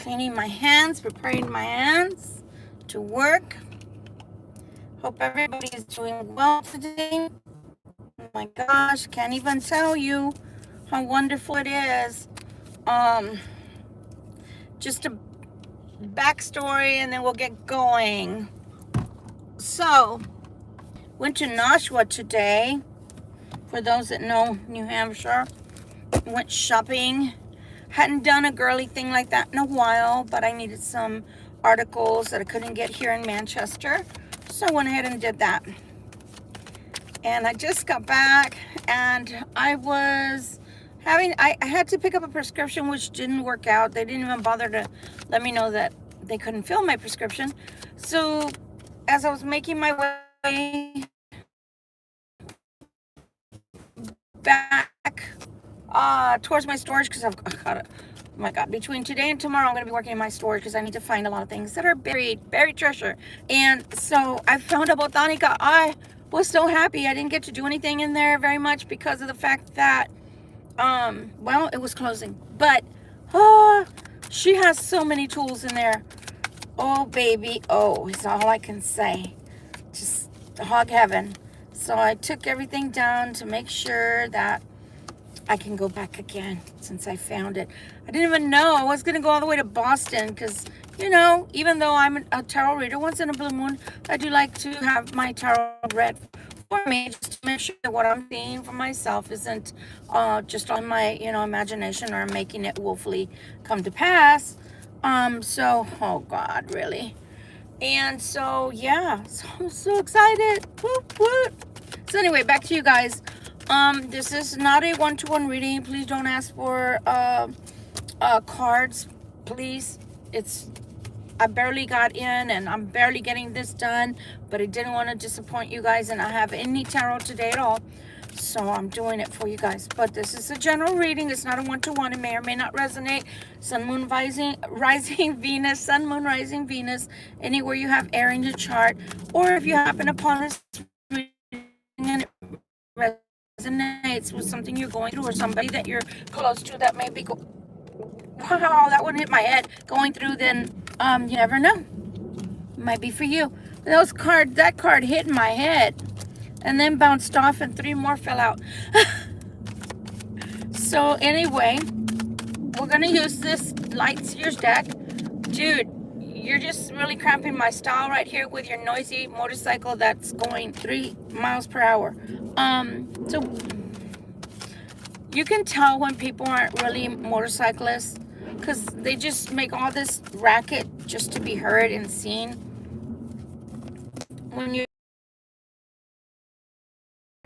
cleaning my hands, preparing my hands to work. Hope everybody is doing well today. Oh my gosh, can't even tell you how wonderful it is. Just a backstory and then we'll get going. So, went to Nashua today. For those that know New Hampshire, went shopping. Hadn't done a girly thing like that in a while, but I needed some articles that I couldn't get here in Manchester. So I went ahead and did that. And I just got back and I was having, I had to pick up a prescription which didn't work out. They didn't even bother to let me know that they couldn't fill my prescription. So as I was making my way back towards my storage, because I've got it. Oh my God, between today and tomorrow, I'm going to be working in my storage because I need to find a lot of things that are buried treasure. And so I found a botanica. I was so happy. I didn't get to do anything in there very much because of the fact that, well, it was closing. But, she has so many tools in there. Oh, baby. Oh, is all I can say. Just hog heaven. So I took everything down to make sure that I can go back again since I found it. I didn't even know I was going to go all the way to Boston because, you know, even though I'm a tarot reader, once in a blue moon, I do like to have my tarot read for me just to make sure that what I'm seeing for myself isn't just on my, you know, imagination or making it willfully come to pass. So, oh God, really? And so, yeah, so I'm so excited. Whoop, whoop. So anyway, back to you guys. This is not a one-to-one reading. Please don't ask for cards, please. I barely got in and I'm barely getting this done, but I didn't want to disappoint you guys and I have any tarot today at all. So I'm doing it for you guys. But this is a general reading. It's not a one-to-one. It may or may not resonate. Sun, moon, rising Venus, sun, moon, rising Venus, anywhere you have air in your chart, or if you happen upon this reading and it resonates with something you're going through or somebody that you're close to that may be wow, that one hit my head, going through, then you never know. Might be for you. That card hit my head and then bounced off and 3 more fell out. So anyway, we're gonna use this Light Seers deck. Dude, you're just really cramping my style right here with your noisy motorcycle that's going 3 miles per hour. So you can tell when people aren't really motorcyclists because they just make all this racket just to be heard and seen. When you're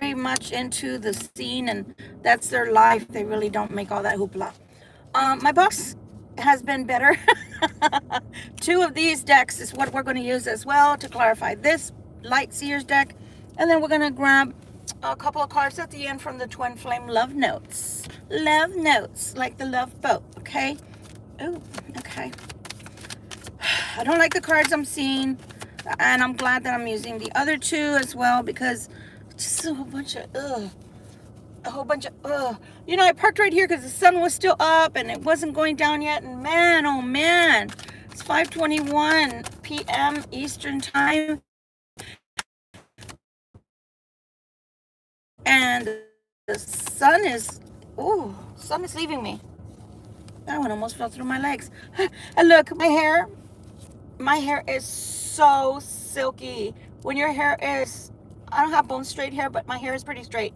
very much into the scene and that's their life, they really don't make all that hoopla. My box has been better. 2 of these decks is what we're going to use as well to clarify this Light Seers deck. And then we're going to grab a couple of cards at the end from the Twin Flame Love Notes. Love Notes, like the love boat, okay? Oh, okay. I don't like the cards I'm seeing, and I'm glad that I'm using the other 2 as well because it's just a whole bunch of You know, I parked right here because the sun was still up and it wasn't going down yet, and man, oh man, it's 5:21 p.m. Eastern time. And the sun is leaving me. That one almost fell through my legs. And look, my hair is so silky. When your hair is, I don't have bone straight hair, but my hair is pretty straight.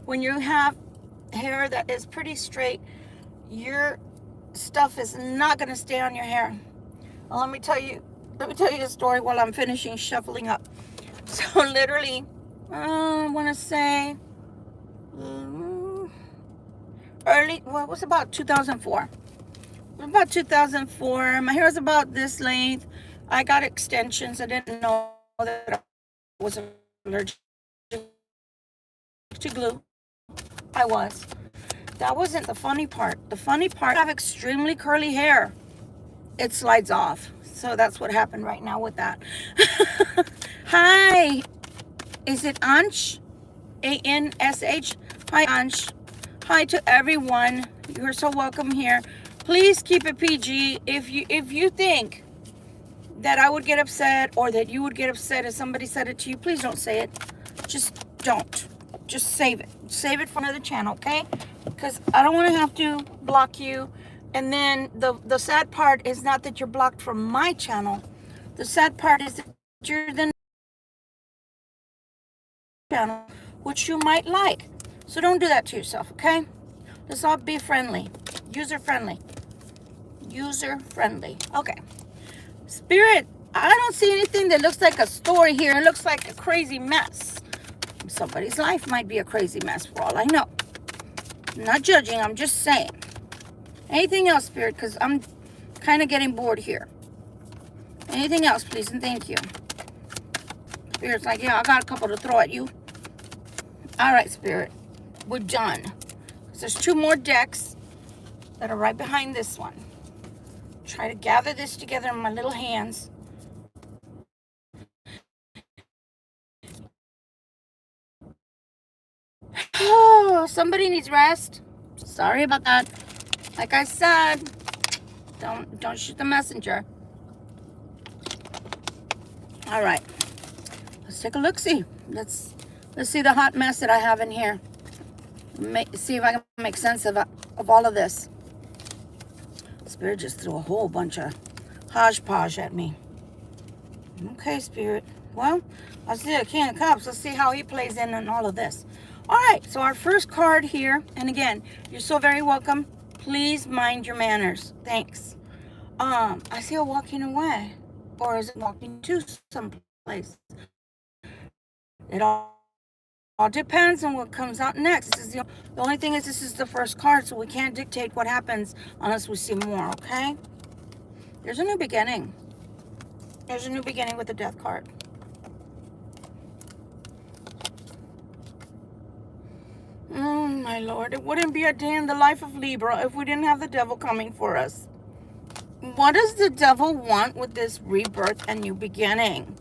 When you have hair that is pretty straight, your stuff is not going to stay on your hair. Well, let me tell you a story while I'm finishing shuffling up. So literally, I want to say it was about 2004. About 2004. My hair was about this length. I got extensions. I didn't know that I was allergic to glue. I was. That wasn't the funny part. The funny part, I have extremely curly hair. It slides off. So that's what happened right now with that. Hi. Is it Ansh? A-N-S-H? Hi, Ansh. Hi to everyone. You're so welcome here. Please keep it PG. If you think that I would get upset or that you would get upset if somebody said it to you, please don't say it. Just don't. Just save it. Save it for another channel, okay? Because I don't want to have to block you. And then the sad part is not that you're blocked from my channel. The sad part is that you're the channel, which you might like. So don't do that to yourself, okay? Let's all be friendly. User friendly. User friendly. Okay. Spirit, I don't see anything that looks like a story here. It looks like a crazy mess. Somebody's life might be a crazy mess for all I know. I'm not judging, I'm just saying. Anything else, Spirit? Because I'm kind of getting bored here. Anything else, please, and thank you. Spirit's like, yeah, I got a couple to throw at you. All right, Spirit, we're done. There's 2 more decks that are right behind this one. Try to gather this together in my little hands. Oh, somebody needs rest. Sorry about that. Like I said, don't shoot the messenger. All right, let's take a look-see. Let's see the hot mess that I have in here. See if I can make sense of all of this. Spirit just threw a whole bunch of hodgepodge at me. Okay, Spirit. Well, I see a King of Cups. Let's see how he plays in all of this. All right, so our first card here, and again, you're so very welcome. Please mind your manners. Thanks. I see a walking away, or is it walking to someplace? It all depends on what comes out next. This is the only thing is this is the first card, so we can't dictate what happens unless we see more, okay? There's a new beginning. There's a new beginning with the Death card. Oh, my Lord. It wouldn't be a day in the life of Libra if we didn't have the devil coming for us. What does the devil want with this rebirth and new beginning?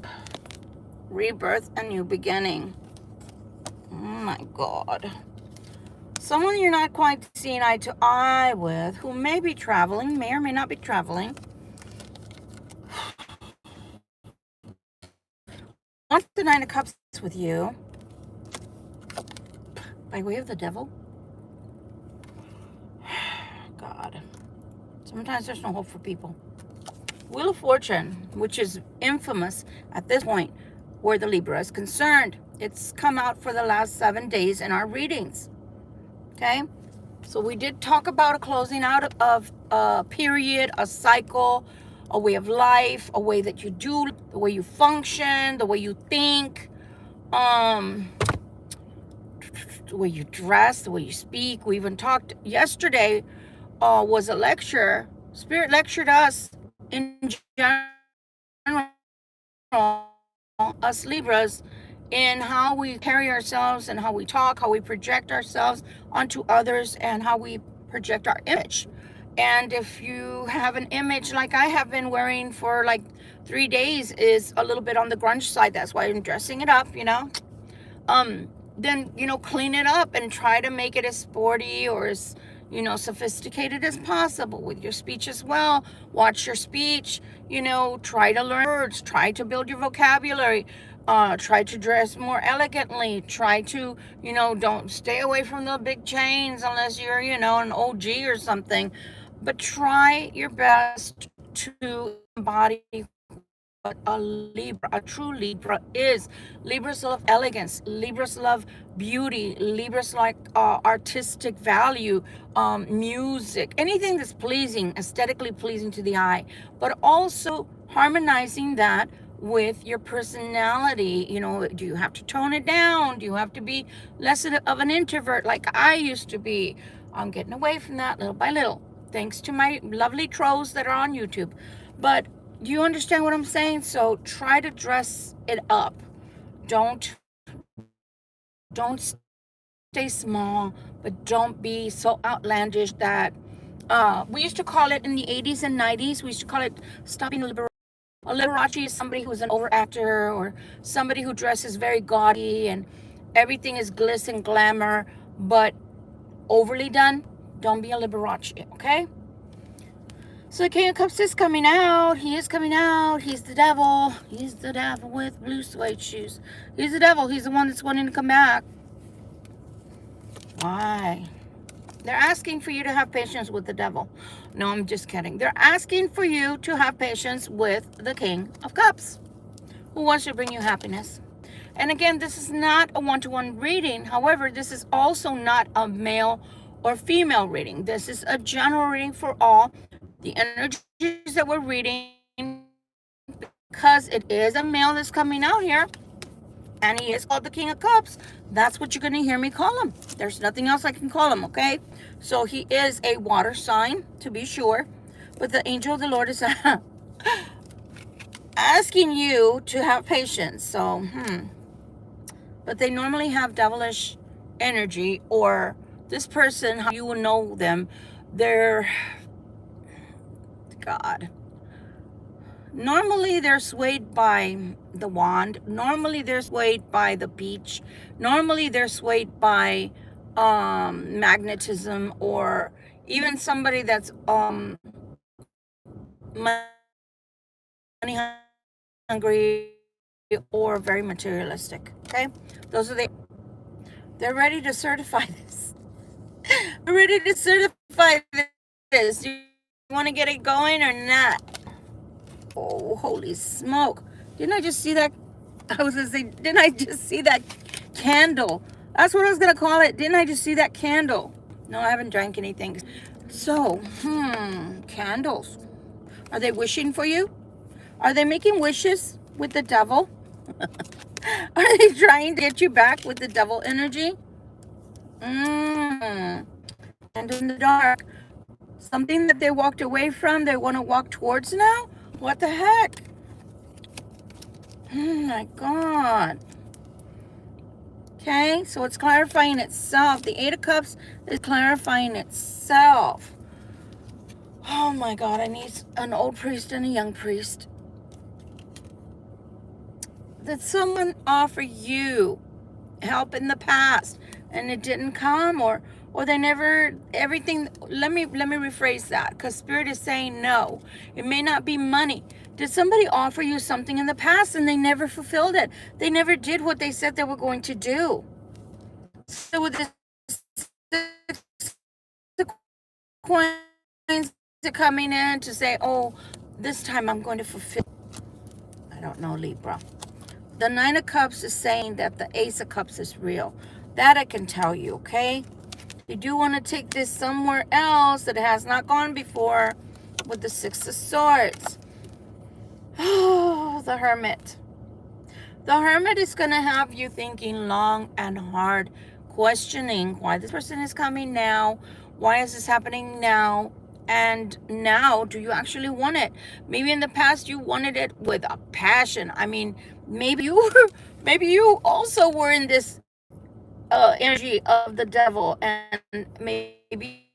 Rebirth and new beginning. Oh, my God. Someone you're not quite seeing eye to eye with, who may be traveling, may or may not be traveling. Wants the 9 of Cups with you. By way of the devil? God. Sometimes there's no hope for people. Wheel of Fortune, which is infamous at this point where the Libra is concerned. It's come out for the last 7 days in our readings. Okay? So we did talk about a closing out of a period, a cycle, a way of life, a way that you do, the way you function, the way you think, the way you dress, the way you speak. We even talked yesterday, was a lecture. Spirit lectured us in general, us Libras, in how we carry ourselves and how we talk, how we project ourselves onto others, and how we project our image. And if you have an image like I have been wearing for like 3 days is a little bit on the grunge side, that's why I'm dressing it up, you know, then, you know, clean it up and try to make it as sporty or as, you know, sophisticated as possible with your speech as well. Watch your speech, you know, try to learn words, try to build your vocabulary, try to dress more elegantly, try to, you know, don't stay away from the big chains unless you're, you know, an OG or something, but try your best to embody what a Libra, a true Libra is. Libras love elegance. Libras love beauty. Libras like artistic value, music, anything that's pleasing, aesthetically pleasing to the eye, but also harmonizing that with your personality. You know, do you have to tone it down? Do you have to be less of an introvert like I used to be? I'm getting away from that little by little, thanks to my lovely trolls that are on YouTube. But do you understand what I'm saying? So try to dress it up. Don't stay small, but don't be so outlandish that we used to call it in the 80s and 90s, we used to call it stopping Libra. A Liberace is somebody who's an overactor, or somebody who dresses very gaudy and everything is glitz and glamour, but overly done. Don't be a Liberace, okay? So the King of Cups is coming out. He is coming out. He's the devil. He's the devil with blue suede shoes. He's the devil. He's the one that's wanting to come back. Why? They're asking for you to have patience with the devil. No, I'm just kidding. They're asking for you to have patience with the King of Cups, who wants to bring you happiness. And again, this is not a one-to-one reading. However, this is also not a male or female reading. This is a general reading for all. The energies that we're reading, because it is a male that's coming out here, and he is called the King of Cups, that's what you're going to hear me call him. There's nothing else I can call him, okay? So he is a water sign, to be sure. But the angel of the Lord is asking you to have patience. So, But they normally have devilish energy, or this person, how you will know them, they're, God. Normally they're swayed by the wand. Normally they're swayed by the beach. Normally they're swayed by magnetism, or even somebody that's money hungry or very materialistic. Okay, those are they're ready to certify this. They're ready to certify this. Do you want to get it going or not? Oh, holy smoke. Didn't I just see that? I was going to say, didn't I just see that candle? That's what I was going to call it. Didn't I just see that candle? No, I haven't drank anything. So, candles. Are they wishing for you? Are they making wishes with the devil? Are they trying to get you back with the devil energy? And in the dark. Something that they walked away from, they want to walk towards now? What the heck? Oh my God. Okay, so it's clarifying itself. The Eight of Cups is clarifying itself. Oh my God, I need an old priest and a young priest. Did someone offer you help in the past and it didn't come, or they never, everything, let me rephrase that, because Spirit is saying no. It may not be money. Did somebody offer you something in the past and they never fulfilled it? They never did what they said they were going to do. So with this coins are coming in to say, oh, this time I'm going to fulfill. I don't know, Libra. The Nine of Cups is saying that the Ace of Cups is real. That I can tell you, okay? You do want to take this somewhere else that has not gone before with the Six of Swords. Oh, the Hermit. The Hermit is going to have you thinking long and hard, questioning why this person is coming now. Why is this happening now? And now, do you actually want it? Maybe in the past you wanted it with a passion. I mean, maybe you also were in this energy of the devil, and maybe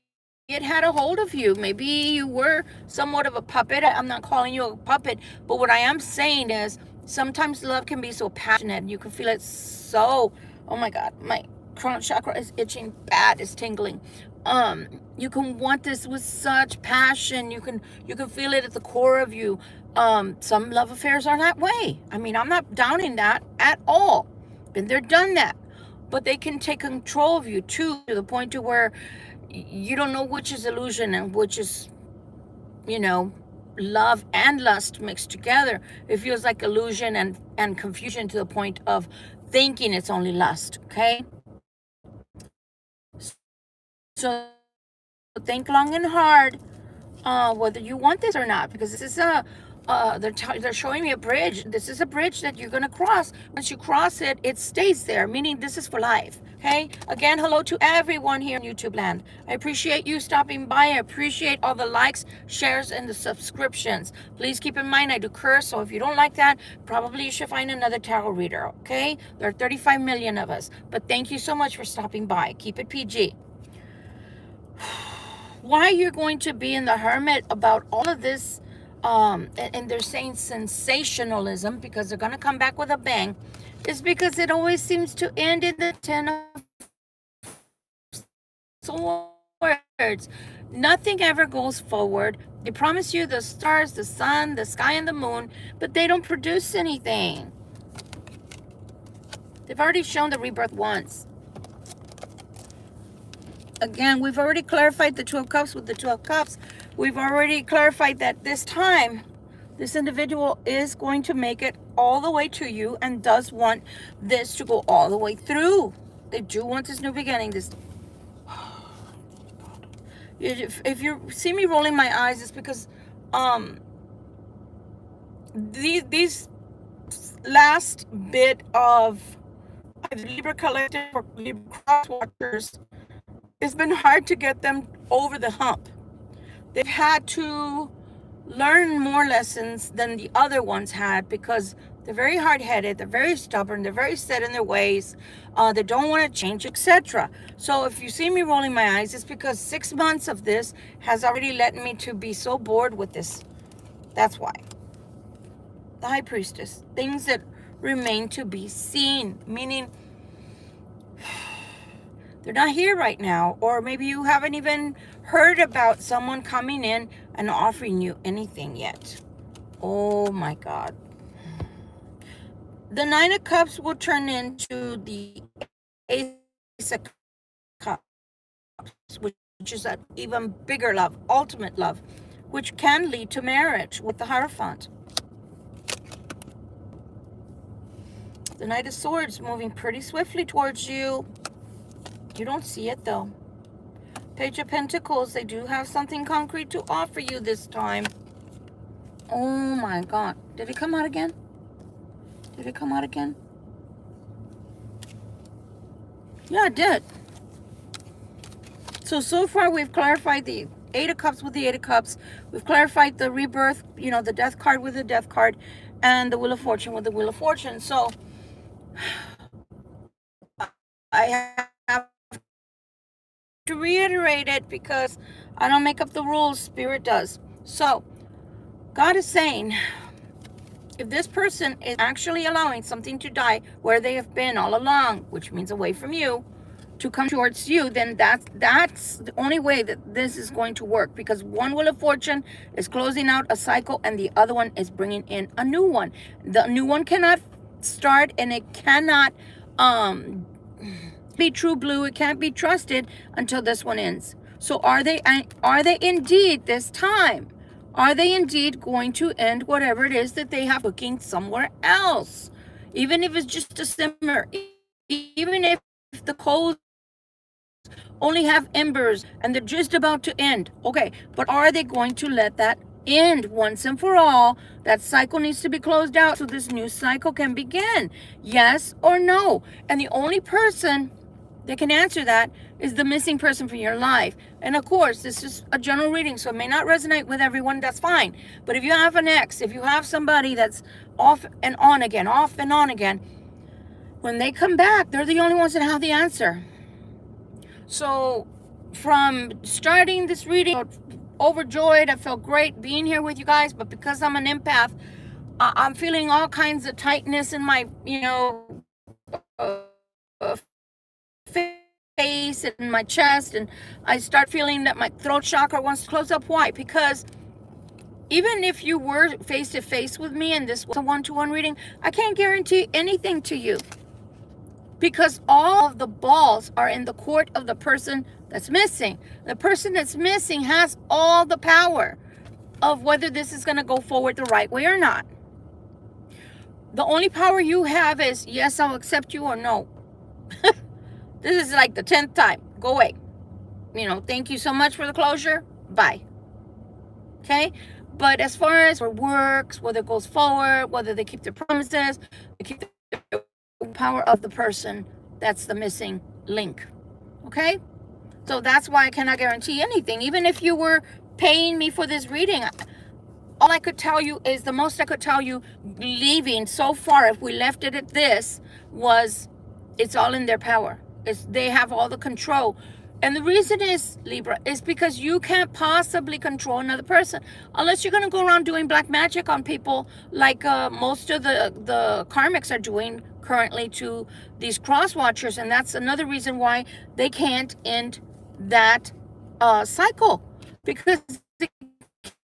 it had a hold of you. Maybe you were somewhat of a puppet. I'm not calling you a puppet, but what I am saying is sometimes love can be so passionate. You can feel it so, oh my God, my crown chakra is itching bad, it's tingling. You can want this with such passion. You can feel it at the core of you. Some love affairs are that way. I mean, I'm not downing that at all. Been there, done that. But they can take control of you too, to the point to where you don't know which is illusion and which is, love and lust mixed together. It feels like illusion and confusion, to the point of thinking it's only lust, okay? So think long and hard whether you want this or not, because this is they're showing me a bridge. This is a bridge that you're going to cross. Once you cross it, it stays there, meaning this is for life. Okay, again, hello to everyone here in YouTube land. I appreciate you stopping by. I appreciate all the likes, shares, and the subscriptions. Please keep in mind I do curse, so if you don't like that, probably you should find another tarot reader. Okay, there are 35 million of us, but thank you so much for stopping by. Keep it PG. Why you're going to be in the Hermit about all of this, and they're saying sensationalism, because they're going to come back with a bang, is because it always seems to end in the Ten of Swords. Nothing ever goes forward. They promise you the stars, the sun, the sky, and the moon, but they don't produce anything. They've already shown the rebirth once. Again, we've already clarified the Two of Cups with the Two of Cups. We've already clarified that this time, this individual is going to make it all the way to you and does want this to go all the way through. They do want this new beginning. This, if you see me rolling my eyes, it's because these last bit of Libra collective or Libra cross watchers, it's been hard to get them over the hump. They've had to learn more lessons than the other ones had because they're very hard-headed, they're very stubborn, they're very set in their ways, they don't want to change, etc. So if you see me rolling my eyes, it's because 6 months of this has already led me to be so bored with this. That's why. The High Priestess, things that remain to be seen, meaning they're not here right now, or maybe you haven't even heard about someone coming in and offering you anything yet. Oh my God. The Nine of Cups will turn into the Ace of Cups, which is an even bigger love, ultimate love, which can lead to marriage with the Hierophant. The Knight of Swords moving pretty swiftly towards you. You don't see it though. Page of Pentacles, they do have something concrete to offer you this time. Oh my God. Did it come out again? Did it come out again? Yeah, it did. So far we've clarified the Eight of Cups with the Eight of Cups. We've clarified the rebirth, you know, the Death card with the Death card, and the Wheel of Fortune with the Wheel of Fortune. So I have to reiterate it because I don't make up the rules, Spirit does. So God is saying, if this person is actually allowing something to die where they have been all along, which means away from you, to come towards you, then that's the only way that this is going to work, because one Wheel of Fortune is closing out a cycle and the other one is bringing in a new one. The new one cannot start, and it cannot be true blue. It can't be trusted until this one ends. So are they indeed this time? Are they indeed going to end whatever it is that they have cooking somewhere else? Even if it's just a simmer, even if the coals only have embers and they're just about to end. Okay, but are they going to let that end once and for all? That cycle needs to be closed out so this new cycle can begin. Yes or no? And the only person that can answer that is the missing person from your life. And of course, this is a general reading, so it may not resonate with everyone. That's fine. But if you have an ex, if you have somebody that's off and on again, when they come back, they're the only ones that have the answer. So from starting this reading, overjoyed, I felt great being here with you guys, but because I'm an empath, I'm feeling all kinds of tightness in my, face and my chest, and I start feeling that my throat chakra wants to close up. Why? Because even if you were face to face with me and this was a one-to-one reading, I can't guarantee anything to you, because all of the balls are in the court of the person that's missing. The person that's missing has all the power of whether this is going to go forward the right way or not. The only power you have is, yes, I'll accept you, or no. This is like the 10th time. Go away. Thank you so much for the closure. Bye. Okay? But as far as it works, whether it goes forward, whether they keep their promises, they keep the power of the person, that's the missing link. Okay? So that's why I cannot guarantee anything. Even if you were paying me for this reading, all I could tell you is, the most I could tell you leaving so far, if we left it at this, was it's all in their power. They have all the control. And the reason is, Libra, is because you can't possibly control another person unless you're going to go around doing black magic on people like most of the karmics are doing currently to these cross watchers. And that's another reason why they can't end that cycle, because they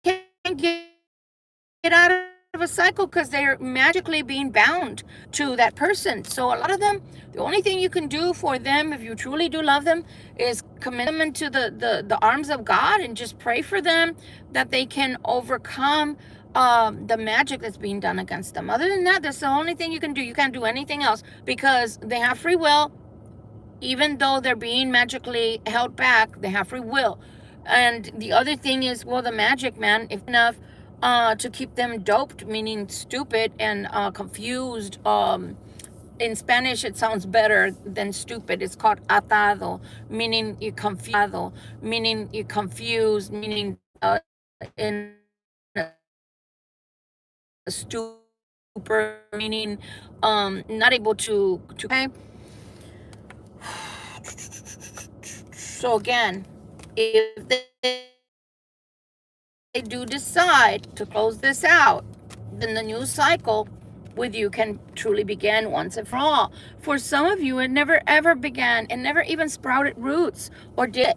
can't get out of a cycle because they're magically being bound to that person. So a lot of them, the only thing you can do for them, if you truly do love them, is commit them into the arms of God and just pray for them that they can overcome the magic that's being done against them. Other than that, that's the only thing you can do. You can't do anything else because they have free will. Even though they're being magically held back, they have free will. And the other thing is, well, the magic, man, if enough to keep them doped, meaning stupid and confused. In Spanish, it sounds better than stupid. It's called atado, meaning you confused, meaning in a stupor, meaning not able to okay. So again, if they do decide to close this out, then the new cycle with you can truly begin once and for all. For some of you, it never ever began and never even sprouted roots or did.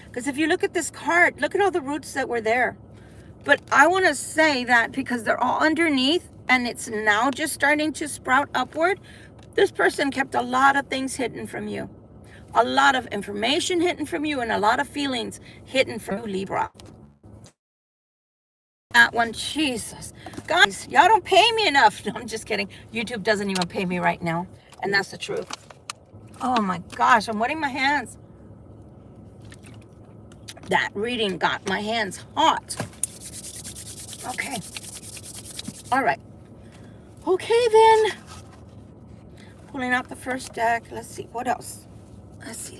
Because if you look at this card, look at all the roots that were there. But I want to say that because they're all underneath and it's now just starting to sprout upward, this person kept a lot of things hidden from you. A lot of information hidden from you and a lot of feelings hidden from you, Libra. That one, Jesus. Guys, y'all don't pay me enough. No, I'm just kidding. YouTube doesn't even pay me right now. And that's the truth. Oh my gosh, I'm wetting my hands. That reading got my hands hot. Okay. All right. Okay, then. Pulling out the first deck. Let's see. What else? Let's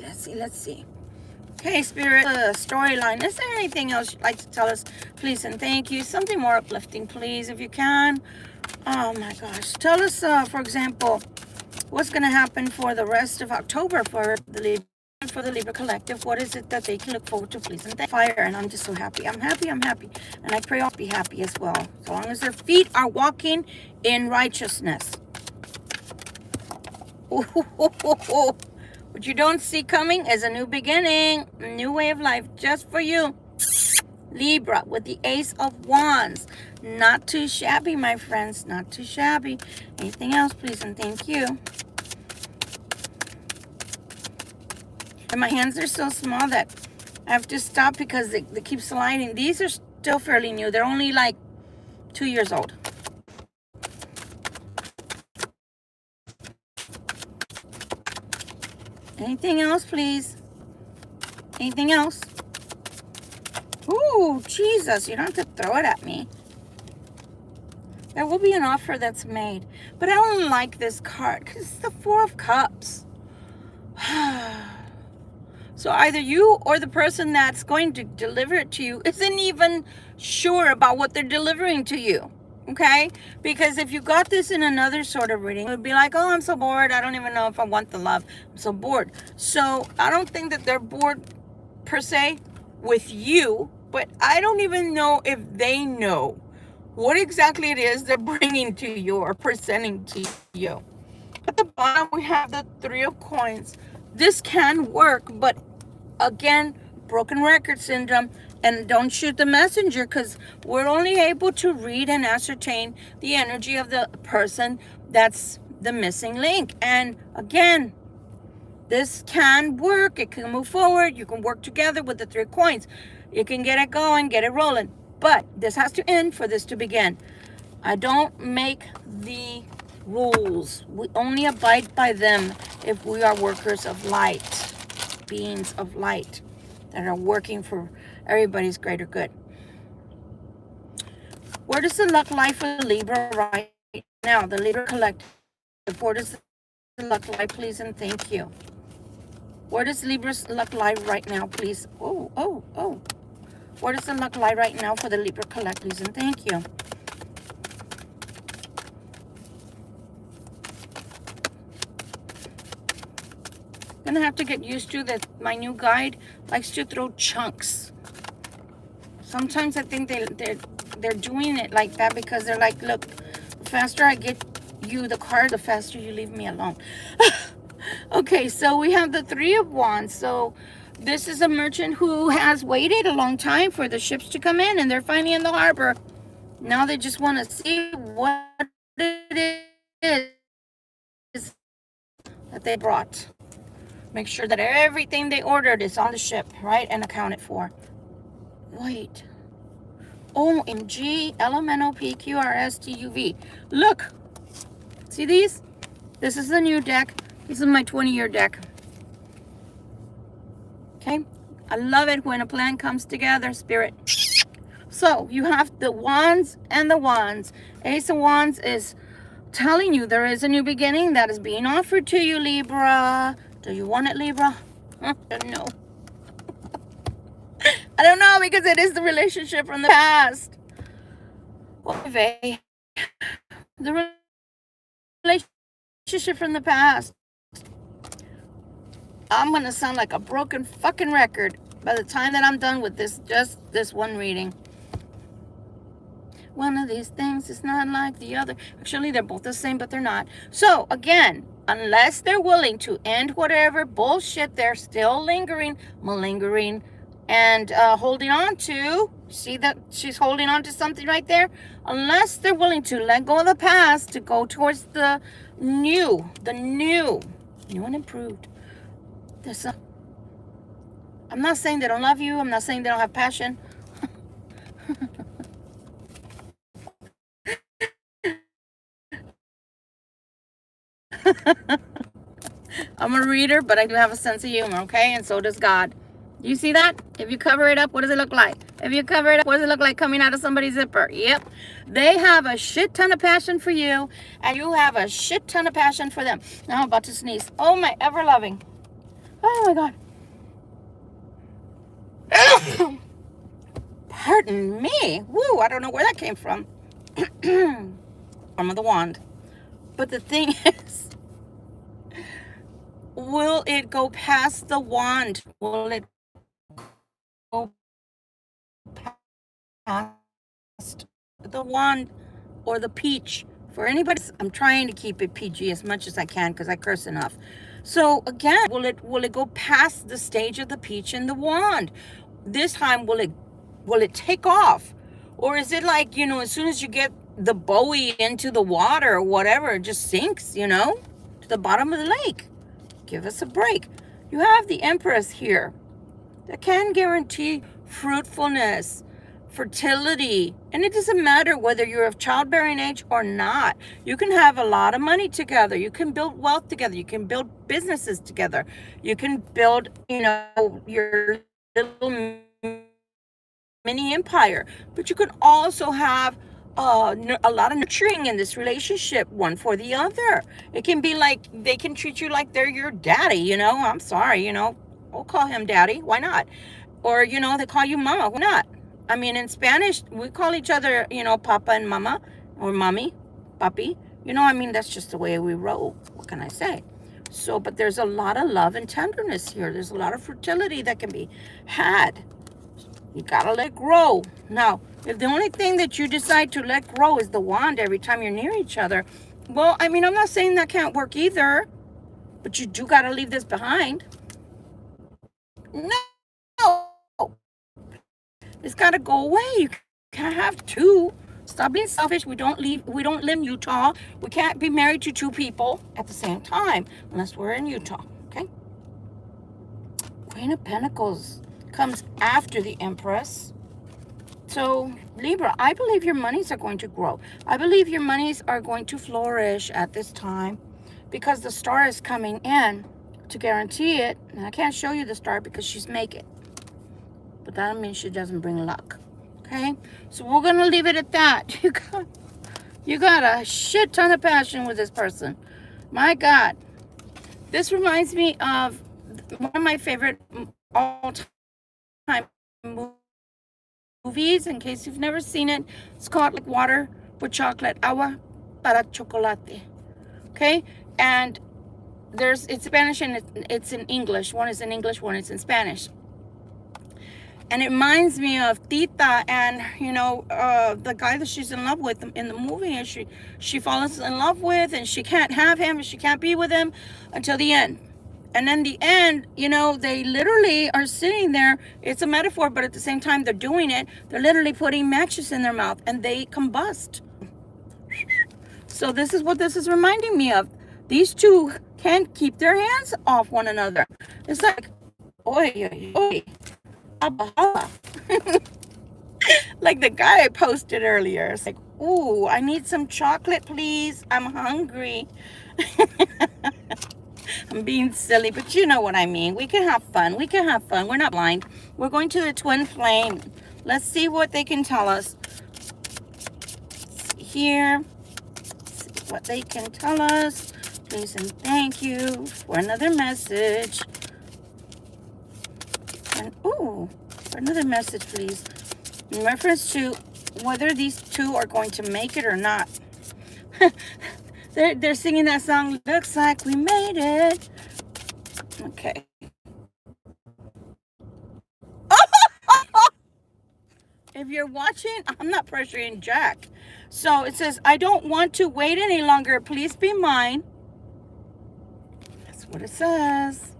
see. Okay, Spirit, storyline. Is there anything else you'd like to tell us? Please and thank you. Something more uplifting, please, if you can. Oh, my gosh. Tell us, for example, what's going to happen for the rest of October for the Libra Collective. What is it that they can look forward to, please? And thank fire, and I'm just so happy. I'm happy. And I pray I'll be happy as well. So long as their feet are walking in righteousness. Ooh. What you don't see coming is a new beginning, a new way of life just for you. Libra with the Ace of Wands. Not too shabby, my friends. Not too shabby. Anything else, please, and thank you. And my hands are so small that I have to stop because they keep sliding. These are still fairly new. They're only like 2 years old. Anything else, please? Anything else? Ooh, Jesus, you don't have to throw it at me. There will be an offer that's made. But I don't like this card because it's the Four of Cups. So either you or the person that's going to deliver it to you isn't even sure about what they're delivering to you. Okay? Because if you got this in another sort of reading, it would be like, oh, I'm so bored. I don't even know if I want the love. I'm so bored. So I don't think that they're bored per se with you, but I don't even know if they know what exactly it is they're bringing to you or presenting to you. At the bottom, we have the Three of Coins. This can work, but again, broken record syndrome. And don't shoot the messenger because we're only able to read and ascertain the energy of the person that's the missing link. And again, this can work. It can move forward. You can work together with the Three of Coins. You can get it going, get it rolling. But this has to end for this to begin. I don't make the rules. We only abide by them if we are workers of light, beings of light that are working for everybody's greater good. Where does the luck lie for Libra right now? The Libra Collective. Where does the luck lie, please, and thank you. Where does Libra's luck lie right now, please? Oh. Where does the luck lie right now for the Libra Collective, please, and thank you. I'm gonna have to get used to that. My new guide likes to throw chunks. Sometimes I think they're doing it like that because they're like, look, the faster I get you the card, the faster you leave me alone. Okay, so we have the Three of Wands. So This is a merchant who has waited a long time for the ships to come in, and they're finally in the harbor. Now they just want to see what it is that they brought. Make sure that everything they ordered is on the ship, right, and accounted for. Wait. OMG, LMNOPQRSTUV. Look. See these? This is the new deck. This is my 20-year deck. Okay? I love it when a plan comes together, Spirit. So, you have the Wands and the Wands. Ace of Wands is telling you there is a new beginning that is being offered to you, Libra. Do you want it, Libra? I don't know. I don't know, because it is the relationship from the past. The relationship from the past. I'm going to sound like a broken fucking record by the time that I'm done with this, just this one reading. One of these things is not like the other. Actually, they're both the same, but they're not. So, again, unless they're willing to end whatever bullshit they're still lingering, malingering, and holding on to. See that she's holding on to something right there? Unless they're willing to let go of the past to go towards the new and improved. I'm not saying they don't love you. I'm not saying they don't have passion. I'm a reader, but I do have a sense of humor, okay? And so does God. You see that? If you cover it up, what does it look like? If you cover it up, what does it look like coming out of somebody's zipper? Yep. They have a shit ton of passion for you, and you have a shit ton of passion for them. Now I'm about to sneeze. Oh, my ever-loving. Oh, my God. Pardon me. Woo, I don't know where that came from. Arm of the Wand. But the thing is, will it go past the wand? Will it go past the wand or the peach? For anybody, I'm trying to keep it PG as much as I can because I curse enough. So again, will it go past the stage of the peach and the wand? This time, will it take off? Or is it like, as soon as you get the buoy into the water or whatever, it just sinks, to the bottom of the lake? Give us a break. You have the Empress here that can guarantee fruitfulness, fertility, and it doesn't matter whether you're of childbearing age or not. You can have a lot of money together. You can build wealth together. You can build businesses together. You can build, your little mini empire. But you can also have a lot of nurturing in this relationship, one for the other. It can be like they can treat you like they're your daddy, I'm sorry, we'll call him daddy, why not? Or they call you mama, why not? I mean, in Spanish we call each other, papa and mama, or mommy, papi, that's just the way we roll. What can I say? So, but there's a lot of love and tenderness here. There's a lot of fertility that can be had. You gotta let grow. Now, if the only thing that you decide to let grow is the wand every time you're near each other, well, I'm not saying that can't work either, but you do gotta leave this behind. No. It's gotta go away. You can't have two. Stop being selfish. We don't live in Utah. We can't be married to two people at the same time unless we're in Utah, okay? Queen of Pentacles comes after the Empress. So, Libra, I believe your monies are going to grow. I believe your monies are going to flourish at this time because the star is coming in to guarantee it. And I can't show you the star because she's making. But that means she doesn't bring luck. Okay? So we're going to leave it at that. You got a shit ton of passion with this person. My God. This reminds me of one of my favorite all-time movies. In case you've never seen it, it's called like Water with Chocolate, Agua para Chocolate. Okay? And it's Spanish and it's in English. One is in English, one is in Spanish. And it reminds me of Tita and, the guy that she's in love with in the movie. And she falls in love with, and she can't have him, and she can't be with him until the end. And in the end, you know, they literally are sitting there. It's a metaphor, but at the same time they're doing it. They're literally putting matches in their mouth and they combust. So this is what this is reminding me of. These two can't keep their hands off one another. It's like, oi, oi, oi, haba, haba. Like the guy I posted earlier. It's like, ooh, I need some chocolate, please. I'm hungry. I'm being silly, but you know what I mean. We can have fun. We can have fun. We're not blind. We're going to the twin flame. Let's see what they can tell us. Here. See what they can tell us. Please and thank you for another message. And ooh, for another message, please. In reference to whether these two are going to make it or not. They're singing that song, looks like we made it. Okay. If you're watching, I'm not pressuring Jack. So it says, I don't want to wait any longer. Please be mine. That's what it says.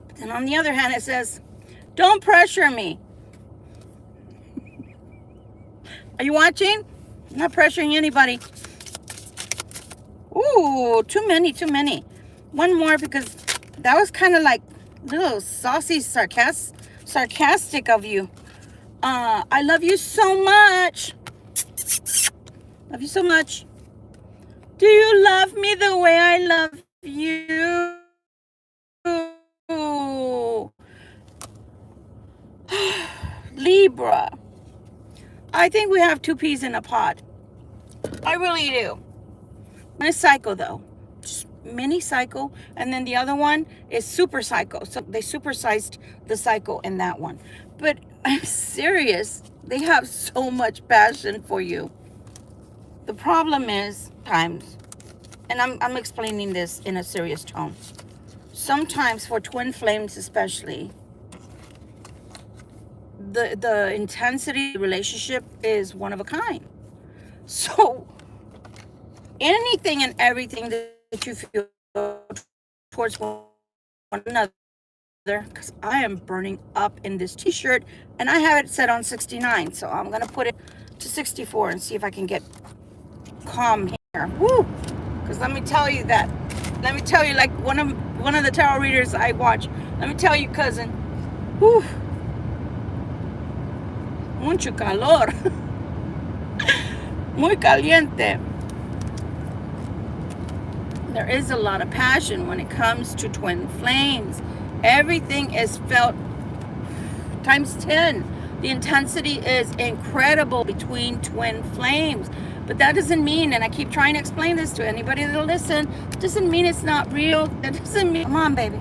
But then on the other hand, it says, don't pressure me. Are you watching? I'm not pressuring anybody. Ooh, too many, too many. One more because that was kind of like little saucy, sarcastic of you. I love you so much. Love you so much. Do you love me the way I love you? Libra. I think we have two peas in a pod. I really do. One is psycho though. Just mini psycho. And then the other one is super psycho. So they supersized the psycho in that one. But I'm serious. They have so much passion for you. The problem is times, and I'm explaining this in a serious tone. Sometimes for twin flames especially, the intensity of the relationship is one of a kind. So anything and everything that you feel towards one another, because I am burning up in this t-shirt and I have it set on 69, so I'm gonna put it to 64 and see if I can get calm here. Woo! Because let me tell you, like one of the tarot readers I watch, let me tell you, cousin, whew, mucho calor. Muy caliente. There is a lot of passion when it comes to twin flames. Everything is felt times 10. The intensity is incredible between twin flames. But that doesn't mean, and I keep trying to explain this to anybody that'll listen, doesn't mean it's not real. That doesn't mean, come on, baby.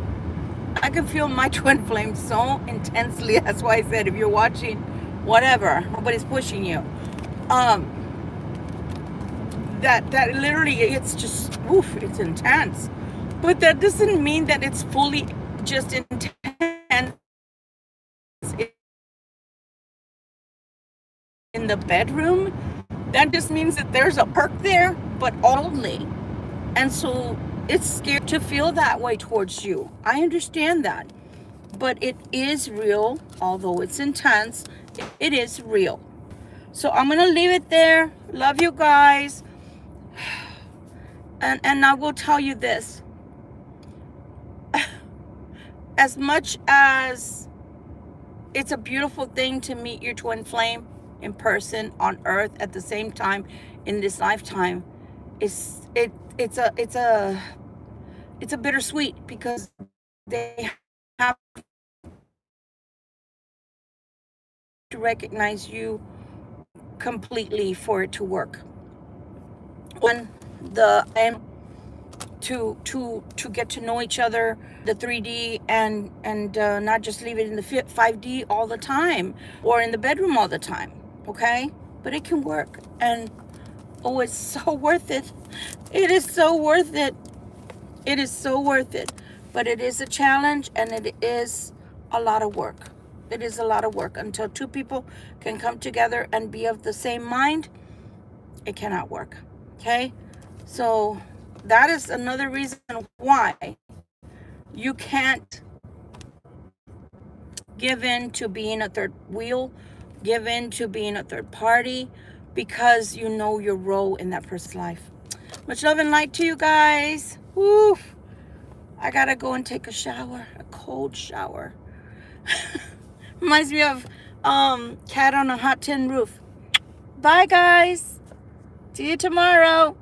I can feel my twin flame so intensely. That's why I said, if you're watching, whatever, nobody's pushing you. That literally, it's just, oof, it's intense. But that doesn't mean that it's fully just intense in the bedroom. That just means that there's a perk there, but only. And so it's scary to feel that way towards you. I understand that. But it is real, although it's intense, it is real. So I'm going to leave it there. Love you guys. And I will tell you this. As much as it's a beautiful thing to meet your twin flame in person on earth at the same time in this lifetime, it's a bittersweet, because they have to recognize you completely for it to work. When the to get to know each other, the 3D, and not just leave it in the 5D all the time or in the bedroom all the time, okay? But it can work, and oh, it's so worth it. It is so worth it. It is so worth it. But it is a challenge, and it is a lot of work. It is a lot of work. Until two people can come together and be of the same mind, it cannot work, okay? So that is another reason why you can't give in to being a third wheel, give in to being a third party, because you know your role in that person's life. Much love and light to you guys. Woo! I gotta go and take a shower, a cold shower. Reminds me of Cat on a Hot Tin Roof. Bye, guys. See you tomorrow.